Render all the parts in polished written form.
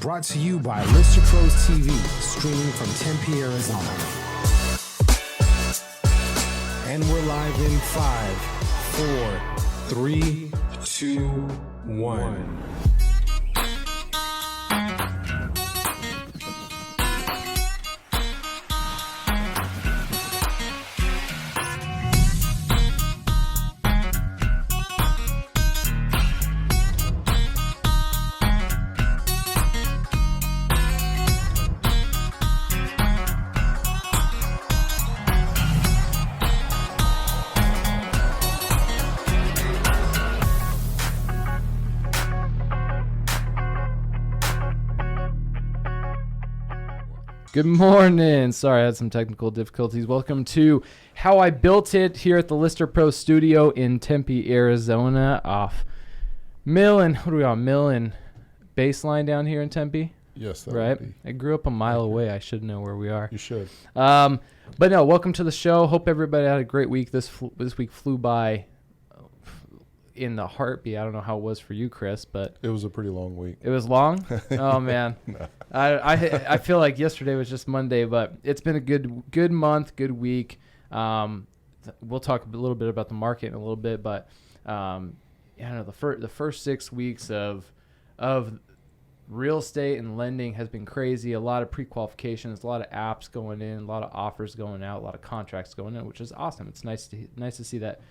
Brought to you by Lister Pros TV, streaming from Tempe, Arizona. And we're live in 5, 4, 3, 2, 1. Good morning. Sorry, I had some technical difficulties. Welcome to How I Built It here at the Lister Pro Studio in Tempe, Arizona, off Mill and Baseline down here in Tempe. Yes, that right. would be. I grew up a mile away. I should know where we are. You should. But no, welcome to the show. Hope everybody had a great week. This week flew by in the heartbeat. I don't know how it was for you, Chris, but It was a pretty long week. it was long. Oh man, No. I feel like yesterday was just Monday, but it's been a good month, good week. We'll talk a little bit about the market in a little bit, but I don't know, the first 6 weeks of real estate and lending has been crazy. A lot of pre-qualifications, a lot of apps going in, a lot of offers going out, a lot of contracts going in, which is awesome. It's nice to see that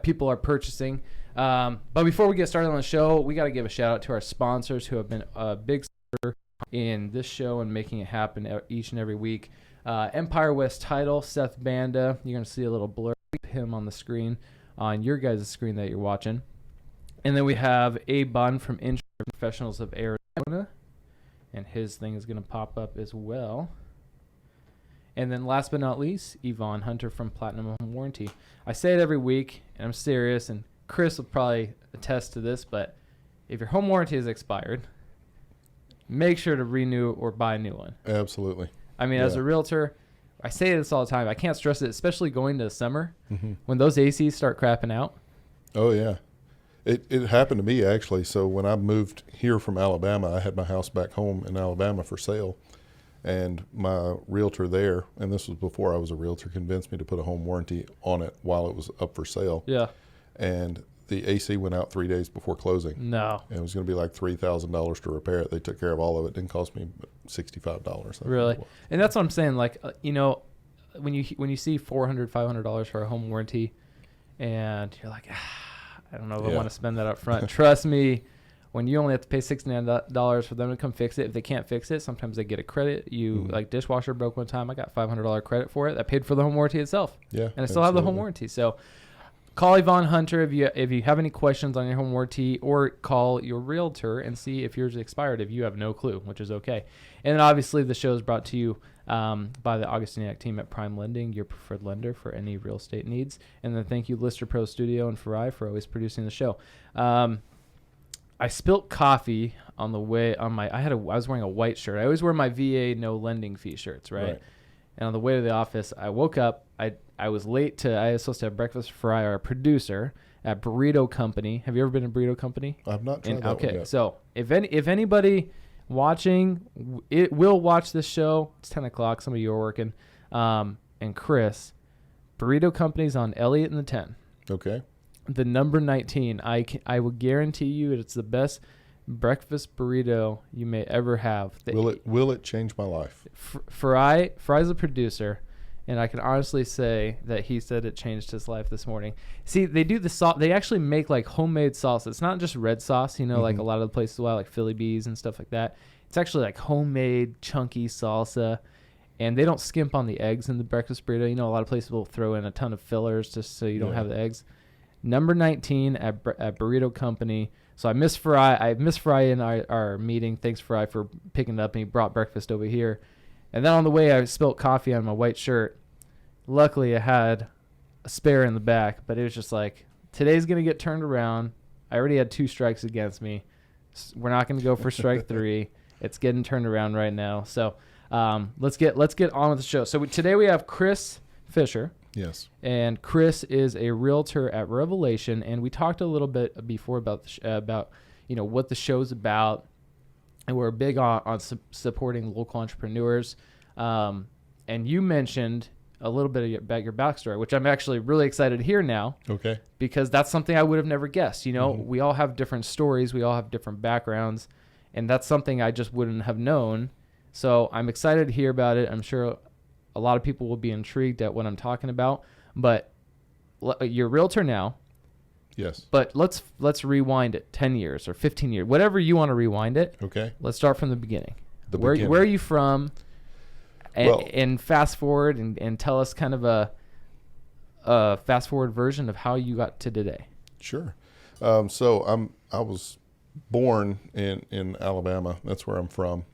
people are purchasing. But before we get started on the show, we got to give a shout out to our sponsors who have been a big supporter in this show and making it happen each and every week. Empire West Title, Seth Banda. You're going to see a little blur of him on the screen, on your guys' screen that you're watching. And then we have Abe Bunn from Insurance Professionals of Arizona, and his thing is going to pop up as well. And then last but not least, Yvonne Hunter from Platinum Home Warranty. I say it every week, and I'm serious, and Chris will probably attest to this, but if your home warranty is expired, make sure to renew or buy a new one. Absolutely. I mean, as a realtor, I say this all the time. I can't stress it, especially going to summer Mm-hmm. when those ACs start crapping out. Oh, yeah. It happened to me, actually. So when I moved here from Alabama, I had my house back home in Alabama for sale. And my realtor there, and this was before I was a realtor, convinced me to put a home warranty on it while it was up for sale. Yeah. And the AC went out 3 days before closing. No. And it was going to be like $3,000 to repair it. They took care of all of it. It didn't cost me $65. Really? And that's what I'm saying. Like, when you see $400, $500 for a home warranty, and you're like, I don't know if I want to spend that up front. Trust me, when you only have to pay $69 for them to come fix it, if they can't fix it, sometimes they get a credit. Like dishwasher broke one time, I got $500 credit for it. That paid for the home warranty itself. Yeah, and I still have the home warranty. So call Yvonne Hunter if you have any questions on your home warranty, or call your realtor and see if yours is expired if you have no clue, which is okay. And then obviously the show is brought to you by the Augustiniak team at Prime Lending, your preferred lender for any real estate needs. And then thank you, Lister Pro Studio and Farai, for always producing the show. I spilt coffee on the way on I was wearing a white shirt. I always wear my VA no lending fee shirts, right? And on the way to the office, I woke up. I was late I was supposed to have breakfast for Farai, our producer, at Burrito Company. Have you ever been to Burrito Company? I've not tried that one yet. So if anybody watching it will watch this show, it's 10 o'clock. Some of you are working. And Chris, Burrito Company's on Elliott and the 10. Okay. The number 19. I will guarantee you it's the best breakfast burrito you may ever have. Will it change my life? Farai's the producer, and I can honestly say that he said it changed his life this morning. See, they do the sauce. They actually make like homemade sauce. It's not just red sauce, like a lot of the places like Philly Bees and stuff like that. It's actually like homemade chunky salsa, and they don't skimp on the eggs in the breakfast burrito. A lot of places will throw in a ton of fillers just so you don't have the eggs. Number 19 at Burrito Company. So I missed Farai in our meeting. Thanks, Farai, for picking it up, and he brought breakfast over here. And then on the way, I spilt coffee on my white shirt. Luckily, I had a spare in the back, but it was just like, today's going to get turned around. I already had 2 strikes against me. We're not going to go for strike 3. It's getting turned around right now. So let's get on with the show. So today we have Chris Fisher. Yes. And Chris is a realtor at Revelation, and we talked a little bit before about what the show's about, and we're big on supporting local entrepreneurs. And you mentioned a little bit about your backstory, which I'm actually really excited to hear now. Okay. Because that's something I would have never guessed. You know, we all have different stories. We all have different backgrounds. And that's something I just wouldn't have known. So I'm excited to hear about it. I'm sure a lot of people will be intrigued at what I'm talking about. But you're a realtor now. Yes. But let's rewind it 10 years or 15 years, whatever you want to rewind it. Okay. Let's start from the beginning. Beginning. Where are you from? And, Well- and fast forward and tell us kind of a fast forward version of how you got to today. Sure. So I was born in Alabama. That's where I'm from.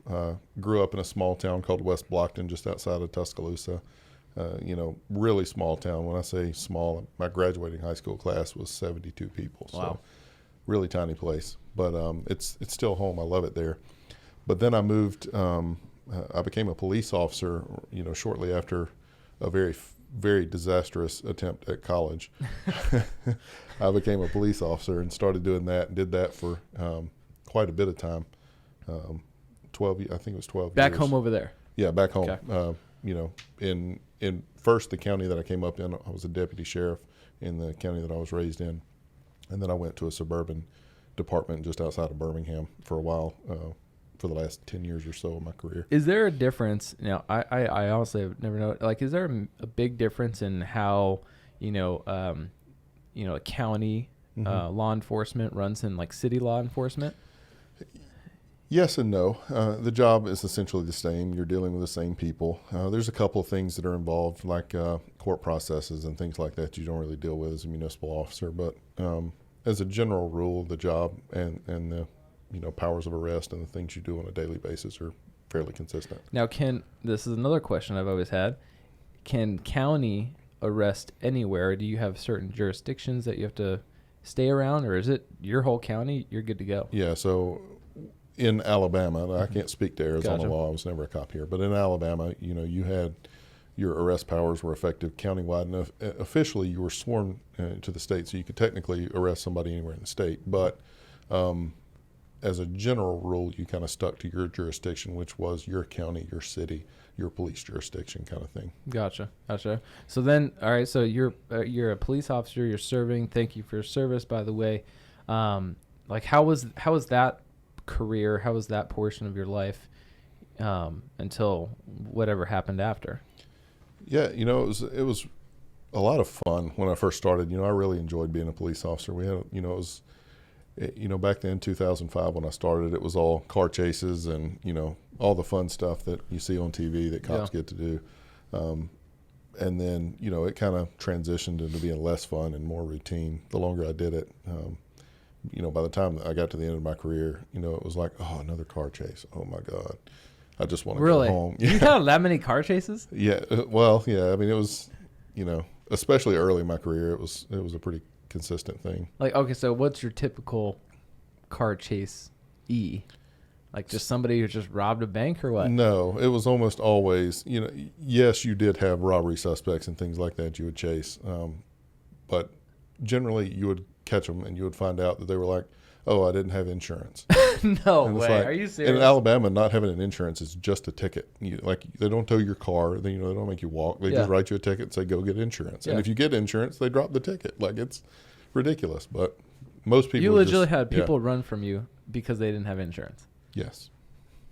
Grew up in a small town called West Blockton, just outside of Tuscaloosa. Really small town. When I say small, my graduating high school class was 72 people. So Wow. really tiny place. But it's still home. I love it there. But then I moved. I became a police officer, shortly after a very disastrous attempt at college. I became a police officer and started doing that and did that for quite a bit of time. 12, I think it was 12 Back years. home over there. Yeah, back home. Okay. In first the county that I came up in, I was a deputy sheriff in the county that I was raised in. And then I went to a suburban department just outside of Birmingham for a while, for the last 10 years or so of my career. Is there a difference? I honestly have never known. Like, is there a big difference in how, a county law enforcement runs in like city law enforcement? Yes and no. The job is essentially the same. You're dealing with the same people. There's a couple of things that are involved, like court processes and things like that you don't really deal with as a municipal officer. But as a general rule, the job and the powers of arrest and the things you do on a daily basis are fairly consistent. Now, this is another question I've always had. Can county arrest anywhere? Or do you have certain jurisdictions that you have to stay around, or is it your whole county? You're good to go. Yeah, so in Alabama, I can't speak to Arizona Gotcha. law. I was never a cop here, but in Alabama, you had your arrest powers were effective countywide, and officially you were sworn to the state, so you could technically arrest somebody anywhere in the state. But as a general rule, you kind of stuck to your jurisdiction, which was your county, your city, your police jurisdiction kind of thing. Gotcha. So then, all right. So you're a police officer. You're serving. Thank you for your service, by the way. Like, how was that career? How was that portion of your life until whatever happened after? Yeah, it was a lot of fun when I first started. I really enjoyed being a police officer. We had, it was, back then, 2005 when I started, it was all car chases and, all the fun stuff that you see on TV that cops get to do. And then, it kind of transitioned into being less fun and more routine the longer I did it. By the time I got to the end of my career, it was like, oh, another car chase. Oh my God. I just want to go home. You had that many car chases? Yeah. Well, yeah. I mean, it was, especially early in my career, it was a pretty consistent thing. Like, okay, so what's your typical car chase Like just somebody who just robbed a bank or what? No, it was almost always, yes, you did have robbery suspects and things like that you would chase. But generally you would catch them and you would find out that they were like, oh, I didn't have insurance. No And way. it's like, Are you serious? in Alabama, not having an insurance is just a ticket. They don't tow your car. They don't make you walk. They just write you a ticket and say, go get insurance. Yeah. And if you get insurance, they drop the ticket. Like, it's ridiculous. But most people You legitimately had yeah. people run from you because they didn't have insurance. Yes.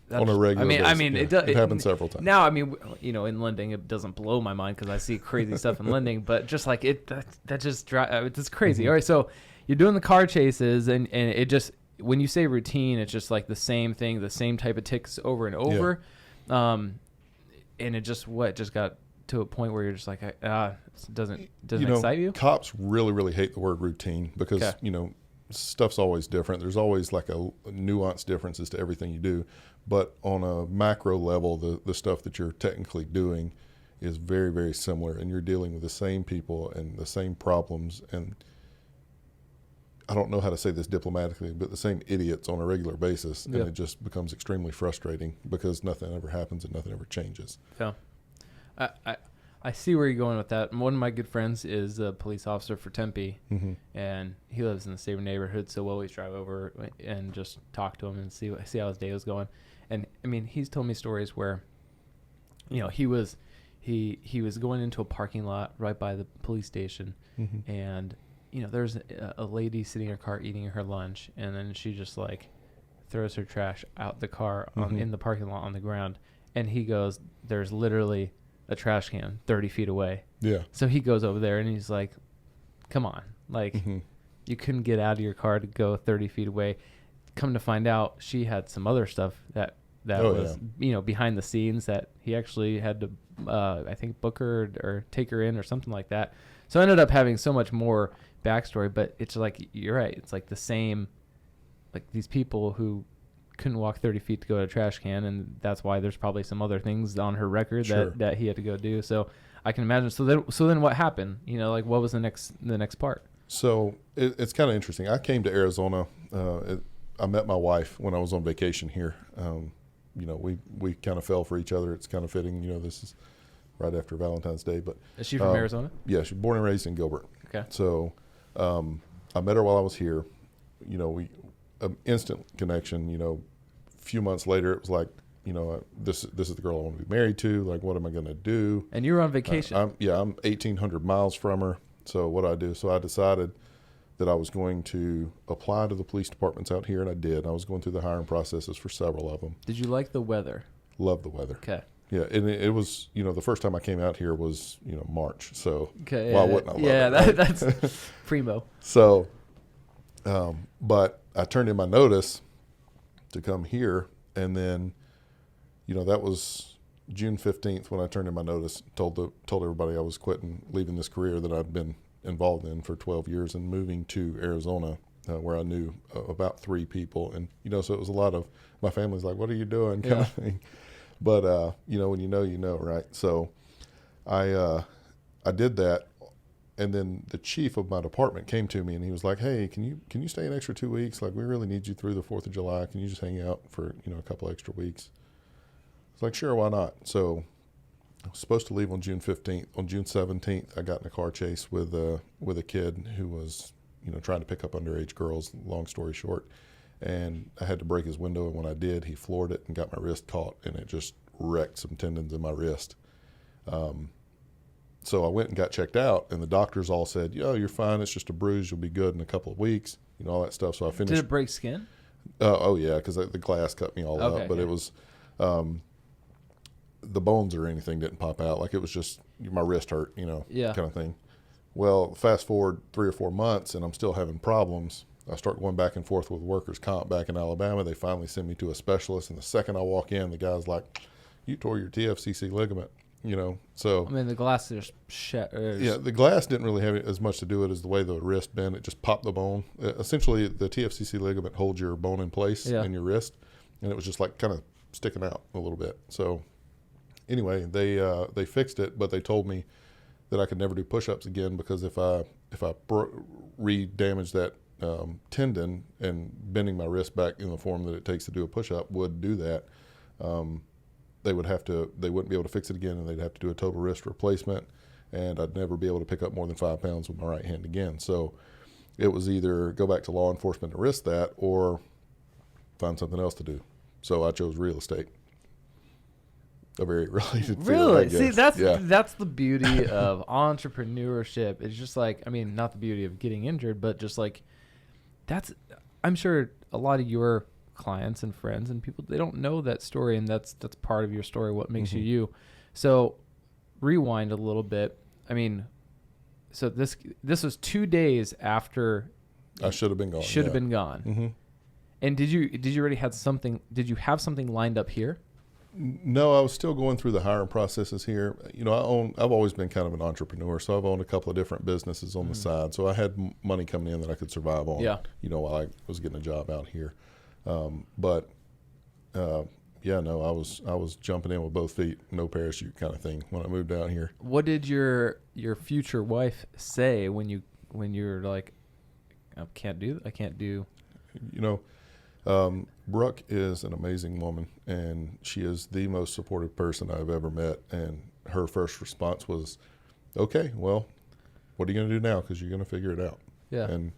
That's, On a regular basis. It happens several times. Now, in lending, it doesn't blow my mind because I see crazy stuff in lending, but just like that just it's crazy. Mm-hmm. All right, so you're doing the car chases, and it just, when you say routine, it's just like the same thing, the same type of ticks over and over. And it just got to a point where you're just like, it doesn't excite you? Cops really, really hate the word routine because, stuff's always different. There's always like a nuanced differences to everything you do. But on a macro level, the stuff that you're technically doing is very, very similar. And you're dealing with the same people and the same problems. And I don't know how to say this diplomatically, but the same idiots on a regular basis. And it just becomes extremely frustrating because nothing ever happens and nothing ever changes. Yeah. I see where you're going with that. One of my good friends is a police officer for Tempe, and he lives in the same neighborhood, so we'll always drive over and just talk to him and see how his day was going. And I mean, he's told me stories where, you know, he was going into a parking lot right by the police station, and you know, there's a lady sitting in her car eating her lunch, and then she just like throws her trash out the car in the parking lot on the ground, and he goes, "There's literally a trash can 30 feet away." Yeah. So he goes over there and he's like, "Come on, like you couldn't get out of your car to go 30 feet away." Come to find out, she had some other stuff that was you know, behind the scenes that he actually had to I think book her or take her in or something like that. So I ended up having so much more backstory, but it's like, you're right, it's like the same, like these people who couldn't walk 30 feet to go to a trash can, and that's why there's probably some other things on her record that he had to go do. So I can imagine. So then what happened? You know, like what was the next part? So it's kind of interesting. I came to Arizona. I met my wife when I was on vacation here. You know, we kind of fell for each other. It's kind of fitting. You know, this is right after Valentine's Day. But Is she from Arizona? Yeah, she's born and raised in Gilbert. Okay. So I met her while I was here. You know, instant connection. You know, a few months later, it was like, you know, this is the girl I want to be married to. Like, what am I going to do? And you were on vacation. I'm 1,800 miles from her. So what I do? So I decided that I was going to apply to the police departments out here, and I did. I was going through the hiring processes for several of them. Did you like the weather? Love the weather. Okay. Yeah, and it was, you know, the first time I came out here was, you know, March. So okay, why wouldn't I love it? That's primo. So, but I turned in my notice to come here, and then, you know, that was June 15th when I turned in my notice. Told everybody I was quitting, leaving this career that I'd been involved in for 12 years and moving to Arizona, where I knew about 3 people. And, you know, so it was a lot of, my family's like, "What are you doing?" kind of thing. But, you know, when you know, right? So I did that. And then the chief of my department came to me and he was like, "Hey, can you stay an extra 2 weeks? Like, we really need you through the 4th of July. Can you just hang out for, you know, a couple extra weeks?" It's like, "Sure, why not?" So I was supposed to leave on June 15th. On June 17th, I got in a car chase with a kid who was, you know, trying to pick up underage girls, long story short. And I had to break his window, and when I did, he floored it and got my wrist caught, and it just wrecked some tendons in my wrist. So I went and got checked out, and the doctors all said, "Yeah, you're fine. It's just a bruise. You'll be good in a couple of weeks," you know, all that stuff. So I finished. Did it break skin? Oh, yeah, because the glass cut me all Okay, up. But it was the bones or anything didn't pop out. Like, it was just my wrist hurt, you know, kind of thing. Well, fast forward 3 or 4 months, and I'm still having problems. I start going back and forth with workers' comp back in Alabama. They finally send me to a specialist, and the second I walk in, the guy's like, "You tore your TFCC ligament," you know. So I mean, the glass is yeah, the glass didn't really have as much to do with it as the way the wrist bent. It just popped the bone. Essentially, the TFCC ligament holds your bone in place in your wrist, and it was just like kind of sticking out a little bit. So anyway, they fixed it, but they told me that I could never do push-ups again because if I re-damaged that tendon, and bending my wrist back in the form that it takes to do a push-up would do that, they wouldn't be able to fix it again, and they'd have to do a total wrist replacement, and I'd never be able to pick up more than 5 pounds with my right hand again. So it was either go back to law enforcement and risk that, or find something else to do. So I chose real estate. A very related field, really? I guess. See, that's the beauty of entrepreneurship. It's just like, I mean, not the beauty of getting injured, but just like I'm sure a lot of your clients and friends and people, they don't know that story, and that's part of your story, what makes you you. So rewind a little bit. I mean, so this was 2 days after I should have been gone. Been gone. Mm-hmm. And did you already have something? Did you have something lined up here? No, I was still going through the hiring processes here. You know, I've always been kind of an entrepreneur, so I've owned a couple of different businesses on the side. So I had money coming in that I could survive on. Yeah. You know, while I was getting a job out here. I was jumping in with both feet, no parachute kind of thing when I moved out here. What did your future wife say when you're like, I can't do? You know, Brooke is an amazing woman, and she is the most supportive person I've ever met. And her first response was, okay, well, what are you going to do now? Because you're going to figure it out. Yeah. And,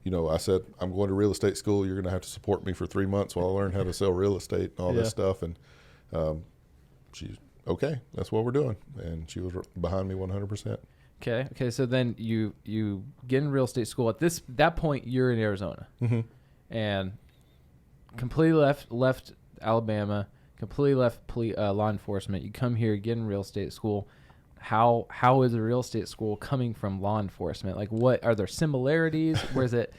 I said, I'm going to real estate school. You're going to have to support me for 3 months while I learn how to sell real estate and all Yeah. this stuff. And she's, okay, that's what we're doing. And she was behind me 100%. Okay. So then you get in real estate school. At that point, you're in Arizona, Mm-hmm. and completely left Alabama, completely left law enforcement. You come here, get in real estate school. How is a real estate school coming from law enforcement? Like, what are there similarities? Where is it?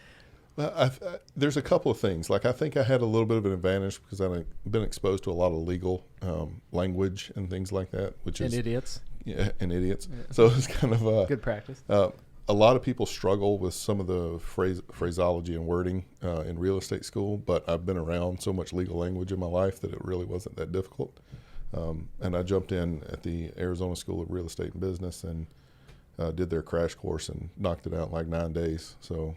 Well, there's a couple of things. Like, I think I had a little bit of an advantage because I've been exposed to a lot of legal language and things like that, which And is idiots. Yeah, and idiots. Yeah. So it's kind of Good practice. A lot of people struggle with some of the phraseology and wording in real estate school, but I've been around so much legal language in my life that it really wasn't that difficult. And I jumped in at the Arizona School of Real Estate and Business and did their crash course and knocked it out in like 9 days. So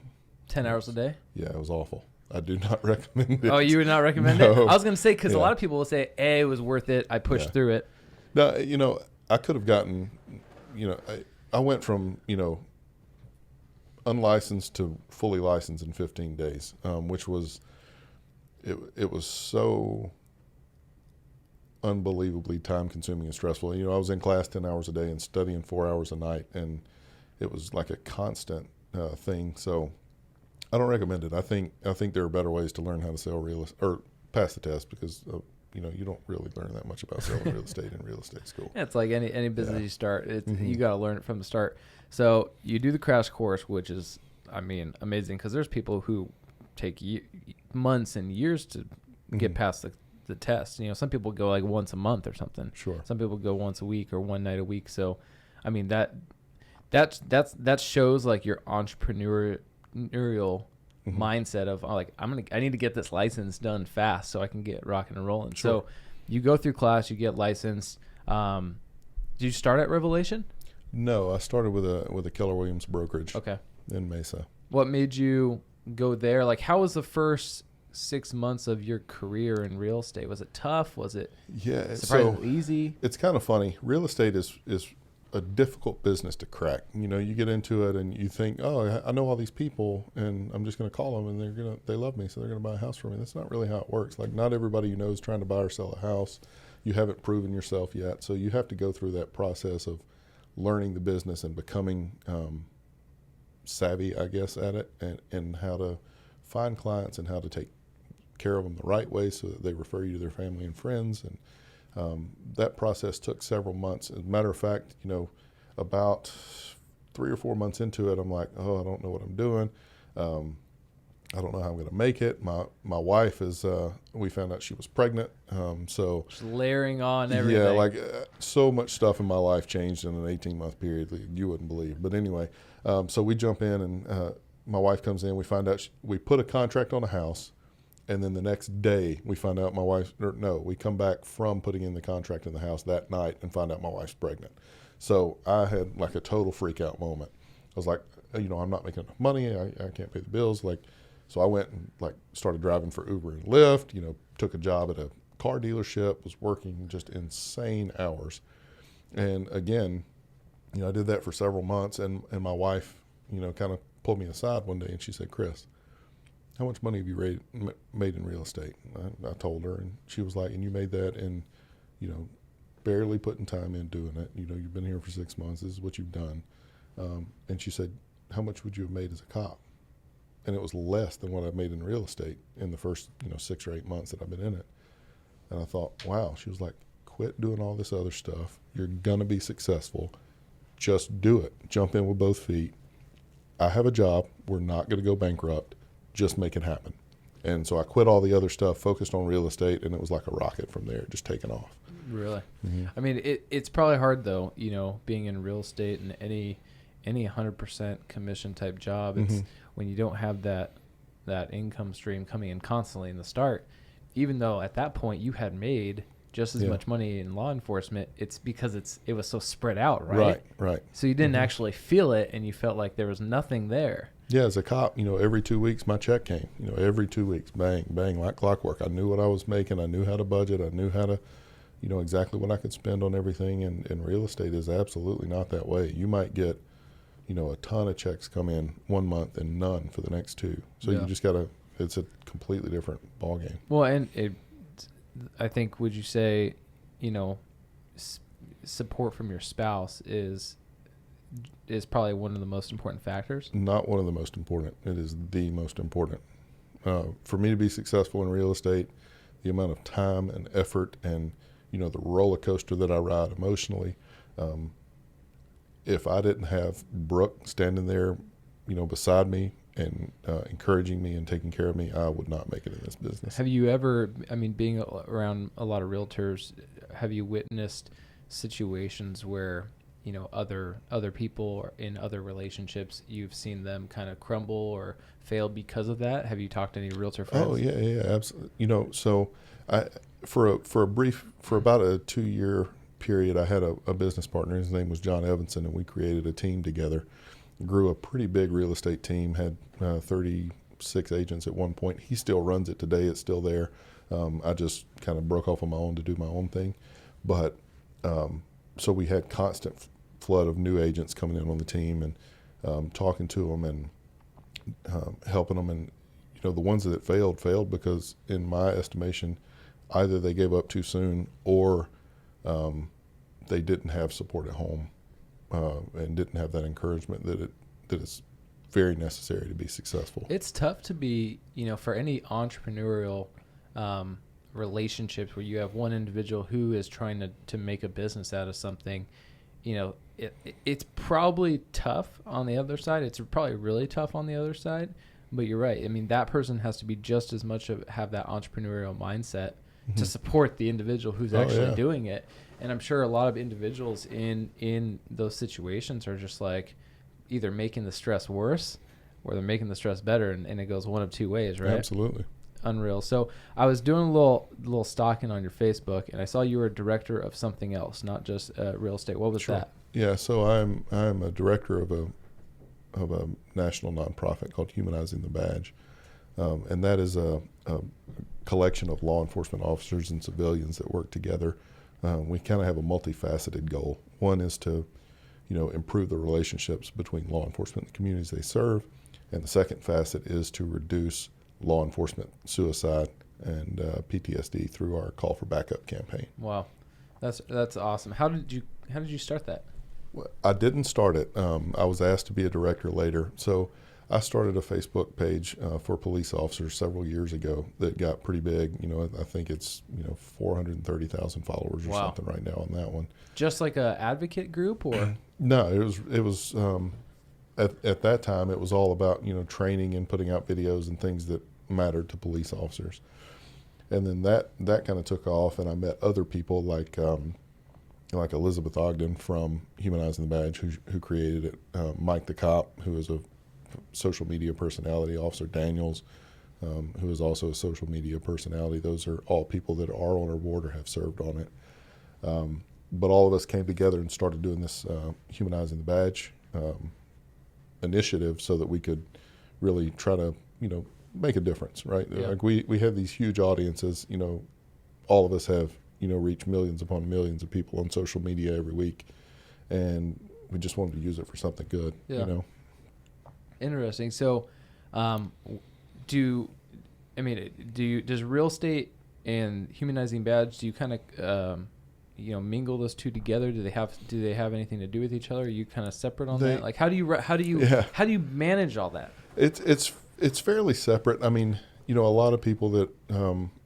10 hours a day? Yeah, it was awful. I do not recommend it. Oh, you would not recommend No. it? I was going to say, because Yeah. a lot of people will say, hey, it was worth it. I pushed Yeah. through it. No, I could have gotten, I went from, unlicensed to fully licensed in 15 days, which was, it was so unbelievably time consuming and stressful. I was in class 10 hours a day and studying 4 hours a night, and it was like a constant thing. So I don't recommend it. I think there are better ways to learn how to sell or pass the test, because you don't really learn that much about selling real estate in real estate school. Yeah, it's like any business Yeah. you start. Mhm. You got to learn it from the start. So you do the crash course, which is, amazing, because there's people who take months and years to get Mhm. past the test. Some people go like once a month or something. Sure. Some people go once a week or one night a week. So, that shows like your entrepreneurial Mhm. mindset of I need to get this license done fast so I can get rocking and rolling. Sure. So you go through class, you get licensed. Did you start at Revelation? No, I started with a Keller Williams brokerage Okay. in Mesa. What made you go there? Like, how was the first 6 months of your career in real estate? Was it tough? Was it Yeah, surprisingly easy? it's kind of funny. Real estate is a difficult business to crack. You get into it and you think, oh, I know all these people, and I'm just going to call them, and they love me, so they're going to buy a house for me. That's not really how it works. Like, not everybody you know is trying to buy or sell a house. You haven't proven yourself yet, so you have to go through that process of learning the business and becoming savvy, I guess, at it, and how to find clients and how to take care of them the right way so that they refer you to their family and friends. And that process took several months. As a matter of fact, about 3 or 4 months into it, I'm like, oh, I don't know what I'm doing. I don't know how I'm going to make it. My wife is, we found out she was pregnant. So Just layering on everything. yeah, like so much stuff in my life changed in an 18-month period that you wouldn't believe. But anyway, so we jump in, and my wife comes in. We find out we put a contract on a house, and then the next day we find out we come back from putting in the contract in the house that night and find out my wife's pregnant. So I had like a total freak out moment. I was like, I'm not making enough money. I can't pay the bills. So I went and started driving for Uber and Lyft, took a job at a car dealership, was working just insane hours. And again, I did that for several months, and my wife, kind of pulled me aside one day, and she said, Chris, how much money have you made in real estate? I told her, and she was like, and you made that in, barely putting time in doing it. You've been here for 6 months. This is what you've done. And she said, how much would you have made as a cop? And it was less than what I made in real estate in the first, 6 or 8 months that I've been in it. And I thought, wow. She was like, quit doing all this other stuff. You're going to be successful. Just do it. Jump in with both feet. I have a job. We're not going to go bankrupt. Just make it happen. And so I quit all the other stuff, focused on real estate, and it was like a rocket from there, just taking off. Really? Mm-hmm. It's probably hard, though, being in real estate and any 100% commission type job. It's Mhm. when you don't have that income stream coming in constantly in the start, even though at that point you had made just as Yeah. much money in law enforcement, it's because it was so spread out, right? Right. So you didn't Mhm. actually feel it, and you felt like there was nothing there. Yeah, as a cop, every 2 weeks my check came. Every 2 weeks, bang, bang, like clockwork. I knew what I was making. I knew how to budget. I knew how to, you know, exactly what I could spend on everything. And real estate is absolutely not that way. You might get, you know, a ton of checks come in one month and none for the next two. So Yeah. you just gotta. It's a completely different ballgame. Well, and I think, would you say, you know, support from your spouse is probably one of the most important factors? Not one of the most important. It is the most important. For me to be successful in real estate, the amount of time and effort and, you know, the roller coaster that I ride emotionally, if I didn't have Brooke standing there, you know, beside me and encouraging me and taking care of me, I would not make it in this business. Have you ever, I mean, being around a lot of realtors, have you witnessed situations where, you know, other people or in other relationships, you've seen them kind of crumble or fail because of that? Have you talked to any realtor friends? Oh yeah, absolutely. You know, so for about a 2-year period, I had a business partner. His name was John Evanson, and we created a team together. Grew a pretty big real estate team. Had 36 agents at one point. He still runs it today. It's still there. I just kind of broke off on my own to do my own thing, but so we had constant flood of new agents coming in on the team and talking to them and helping them. And you know, the ones that failed because, in my estimation, either they gave up too soon or they didn't have support at home and didn't have that encouragement that is very necessary to be successful. It's tough to be, you know, for any entrepreneurial relationships where you have one individual who is trying to make a business out of something. You know, it's probably tough on the other side. It's probably really tough on the other side. But you're right. I mean, that person has to be just as much have that entrepreneurial mindset to support the individual who's actually doing it. And I'm sure a lot of individuals in those situations are just like either making the stress worse or they're making the stress better. And it goes one of two ways, right? Absolutely. Unreal. So I was doing a little stalking on your Facebook, and I saw you were a director of something else, not just real estate. What was that? Yeah, so I'm a director of a national nonprofit called Humanizing the Badge, and that is a collection of law enforcement officers and civilians that work together. We kind of have a multifaceted goal. One is to, you know, improve the relationships between law enforcement and the communities they serve, and the second facet is to reduce law enforcement suicide and PTSD through our Call for Backup campaign. Wow, that's awesome. How did you start that? Well, I didn't start it. I was asked to be a director later. So I started a Facebook page for police officers several years ago that got pretty big. You know, I think it's, you know, 430,000 followers or something right now on that one. Just like a advocate group, or? No, it was at that time it was all about, you know, training and putting out videos and things that mattered to police officers. And then that kind of took off, and I met other people like Elizabeth Ogden from Humanizing the Badge, who created it, Mike the Cop, who is a social media personality, Officer Daniels, who is also a social media personality. Those are all people that are on our board or have served on it. But all of us came together and started doing this Humanizing the Badge initiative so that we could really try to, you know, make a difference, right? Yeah. Like we have these huge audiences, you know, all of us have, you know, reached millions upon millions of people on social media every week, and we just wanted to use it for something good, you know? Interesting. So, does real estate and Humanizing Badge, do you kind of, you know, mingle those two together? Do they have anything to do with each other? Are you kind of separate on that? Like, how do you manage all that? It's fairly separate. I mean, you know, a lot of people that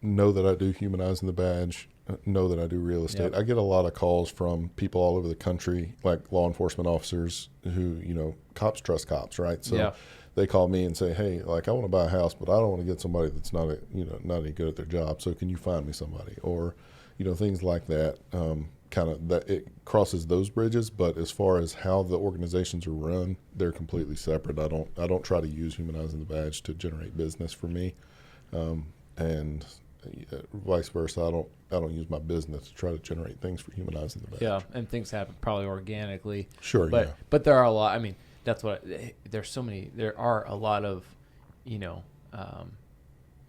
know that I do Humanizing the Badge know that I do real estate. Yep. I get a lot of calls from people all over the country, like law enforcement officers who, you know, cops trust cops, right? So they call me and say, hey, like, I want to buy a house, but I don't want to get somebody that's not any good at their job. So can you find me somebody? Or, you know, things like that. Kind of that it crosses those bridges, but as far as how the organizations are run, they're completely separate. I don't try to use Humanizing the Badge to generate business for me, and vice versa. I don't use my business to try to generate things for Humanizing the Badge. Yeah, and things happen probably organically. Sure, but there are a lot. I mean, that's what there are a lot of, you know,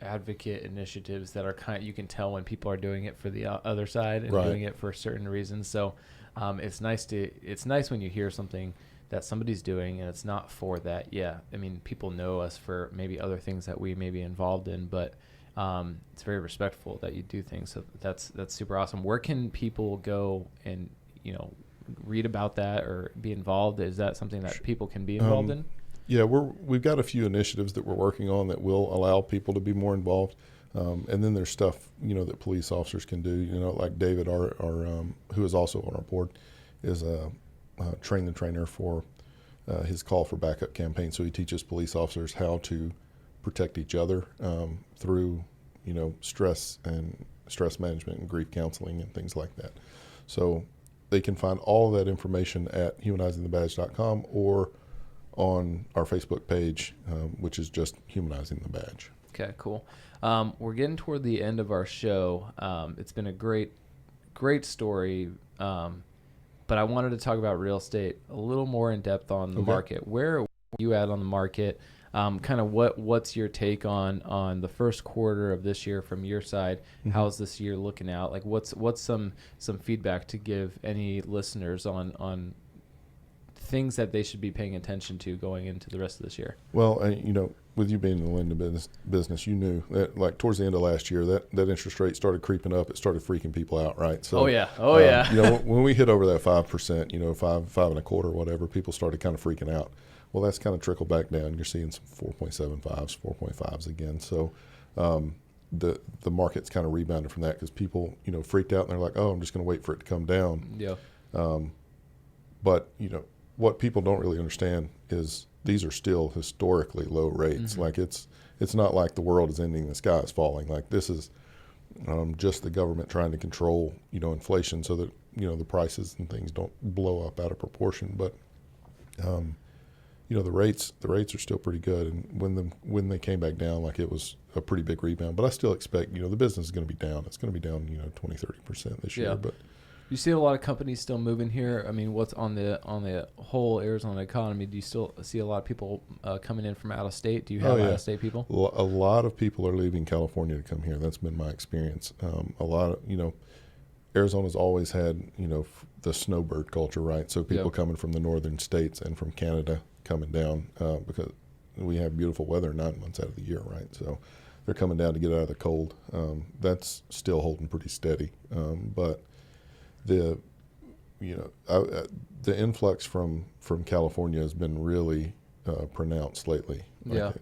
advocate initiatives that are you can tell when people are doing it for the other side and Right. doing it for certain reasons. So it's nice when you hear something that somebody's doing and it's not for that. Yeah, I mean, people know us for maybe other things that we may be involved in, but it's very respectful that you do things. So that's super awesome. Where can people go and read about that or be involved? Is that something that people can be involved in? Yeah, we've got a few initiatives that we're working on that will allow people to be more involved. And then there's stuff, that police officers can do, like David, our who is also on our board, is a train the trainer for his Call for Backup campaign. So he teaches police officers how to protect each other through, stress management and grief counseling and things like that. So they can find all of that information at humanizingthebadge.com or on our Facebook page, which is just Humanizing the Badge. Okay, cool. We're getting toward the end of our show. It's been a great story, but I wanted to talk about real estate a little more in depth on the market. Where are you at on the market? Kind of what's your take on the first quarter of this year from your side? Mm-hmm. How's this year looking out? Like what's some feedback to give any listeners on things that they should be paying attention to going into the rest of this year? Well, with you being in the lending business, you knew that like towards the end of last year that interest rate started creeping up. It started freaking people out, right? So, yeah. when we hit over that 5%, 5.25%, whatever, people started kind of freaking out. Well, that's kind of trickled back down. You're seeing some 4.75s, 4.5s again. So the market's kind of rebounded from that because people, freaked out and they're like, oh, I'm just going to wait for it to come down. Yeah. But, what people don't really understand is these are still historically low rates. Mm-hmm. Like it's not like the world is ending, the sky is falling. Like this is just the government trying to control, inflation so that, the prices and things don't blow up out of proportion. But, the rates are still pretty good. And when they came back down, like it was a pretty big rebound. But I still expect, the business is going to be down. It's going to be down, 20-30% this year. But you see a lot of companies still moving here. I mean, what's on the whole Arizona economy? Do you still see a lot of people coming in from out of state? Do you have out of state people? A lot of people are leaving California to come here. That's been my experience. A lot of, Arizona's always had, the snowbird culture, right? So people coming from the northern states and from Canada coming down because we have beautiful weather 9 months out of the year, right? So they're coming down to get out of the cold. That's still holding pretty steady. But the influx from California has been really pronounced lately. I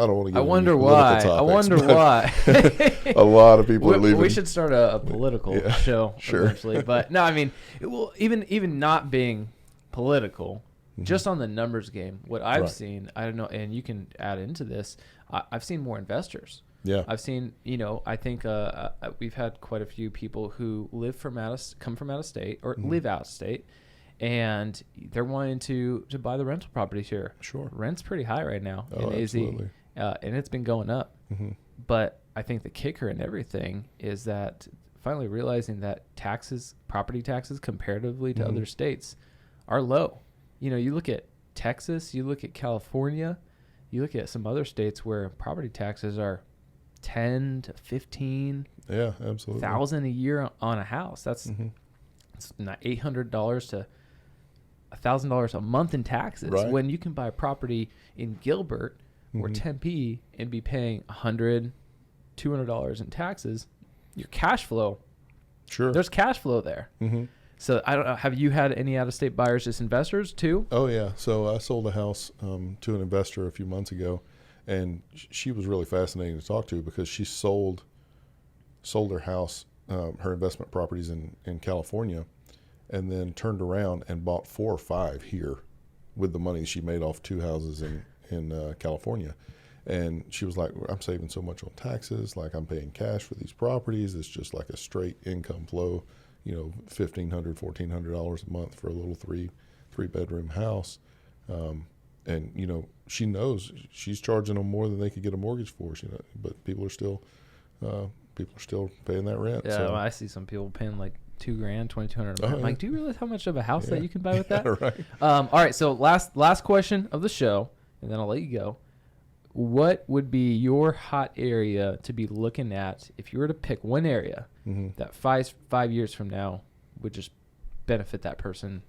don't want to get I wonder into why. political I topics, wonder why. A lot of people are leaving. We should start a political show eventually. But no, I mean, even not being political, just on the numbers game, what I've seen, I don't know, and you can add into this, I've seen more investors. Yeah, I've seen, I think we've had quite a few people who come from out of state or live out of state, and they're wanting to buy the rental properties here. Sure, rent's pretty high right now in AZ, absolutely. And it's been going up. Mm-hmm. But I think the kicker in everything is that finally realizing that property taxes, comparatively to other states, are low. You look at Texas, you look at California, you look at some other states where property taxes are 10 to 15 thousand a year on a house. That's it's not $800 to $1,000 a month in taxes, when you can buy a property in Gilbert or Tempe and be paying $100, $200 in taxes. Your cash flow, there's cash flow there. So I don't know, have you had any out-of-state buyers, just investors too? Oh yeah, so I sold a house to an investor a few months ago. And she was really fascinating to talk to because she sold her house, her investment properties in California, and then turned around and bought 4 or 5 here with the money she made off 2 houses in California. And she was like, I'm saving so much on taxes, like I'm paying cash for these properties. It's just like a straight income flow, $1,500, $1,400 a month for a little three bedroom house. And she knows she's charging them more than they could get a mortgage for, but people are still paying that rent. Yeah, so. well, I see some people paying like $2,000, $2,200 a month. Oh, I'm like, do you realize how much of a house that you can buy with that? Right. All right, so last question of the show, and then I'll let you go. what would be your hot area to be looking at if you were to pick one area that 5 years from now would just benefit that person?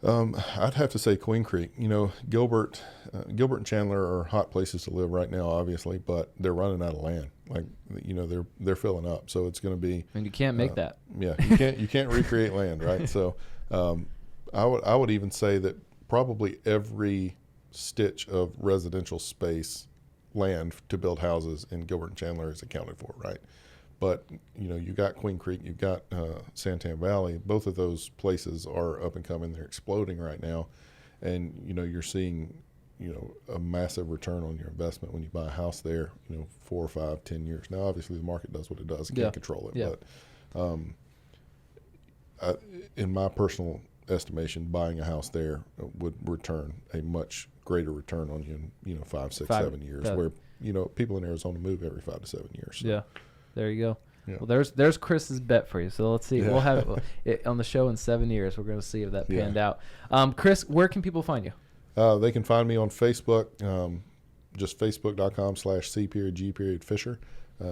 I'd have to say Queen Creek. You know, Gilbert and Chandler are hot places to live right now, obviously, but they're running out of land. Like, you know, they're filling up, so it's going to be. And you can't make that. Yeah, you can't recreate land, right? So, I would even say that probably every stitch of residential space, land to build houses in Gilbert and Chandler is accounted for, right? But, you know, you got Queen Creek, you've got Santan Valley. Both of those places are up and coming. They're exploding right now. And, you know, you're seeing, you know, a massive return on your investment when you buy a house there, you know, 4 or 5, 10 years. Now, obviously, the market does what it does. It can't control it. Yeah. But in my personal estimation, buying a house there would return a much greater return on you in, you know, 5, 6, 7 years, where, you know, people in Arizona move every 5 to 7 years. So. Yeah. There you go. Yeah. Well, there's Chris's bet for you. So let's see. Yeah. We'll have it on the show in 7 years. We're going to see if that panned out. Chris, where can people find you? They can find me on Facebook, just facebook.com/C.G.Fisher.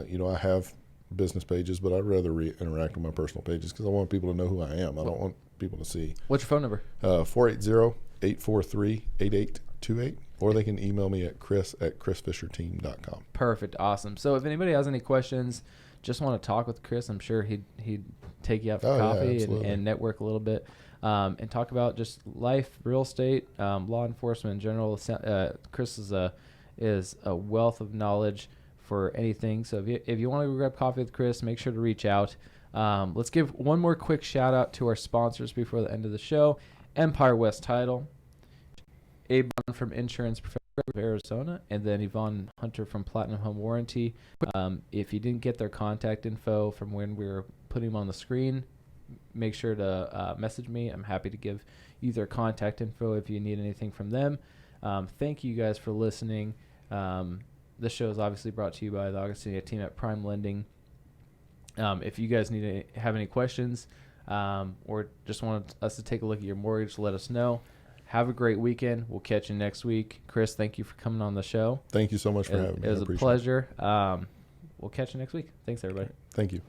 You know, I have business pages, but I'd rather interact with my personal pages because I want people to know who I am. I don't want people to see. What's your phone number? 480-843-8828. Or they can email me at chris@chrisfisherteam.com. Perfect. Awesome. So if anybody has any questions, just want to talk with Chris, I'm sure he'd take you out for coffee and network a little bit, and talk about just life, real estate, law enforcement in general. Chris is a wealth of knowledge for anything. So if you want to grab coffee with Chris, make sure to reach out. Let's give one more quick shout out to our sponsors before the end of the show. Empire West Title, Abe from Insurance Professional of Arizona, and then Yvonne Hunter from Platinum Home Warranty. If you didn't get their contact info from when we were putting them on the screen, make sure to message me. I'm happy to give you their contact info if you need anything from them. Thank you guys for listening. This show is obviously brought to you by the Augustine team at Prime Lending. If you guys have any questions or just want us to take a look at your mortgage, let us know. Have a great weekend. We'll catch you next week. Chris, thank you for coming on the show. Thank you so much for having me. It was a pleasure. We'll catch you next week. Thanks, everybody. Thank you.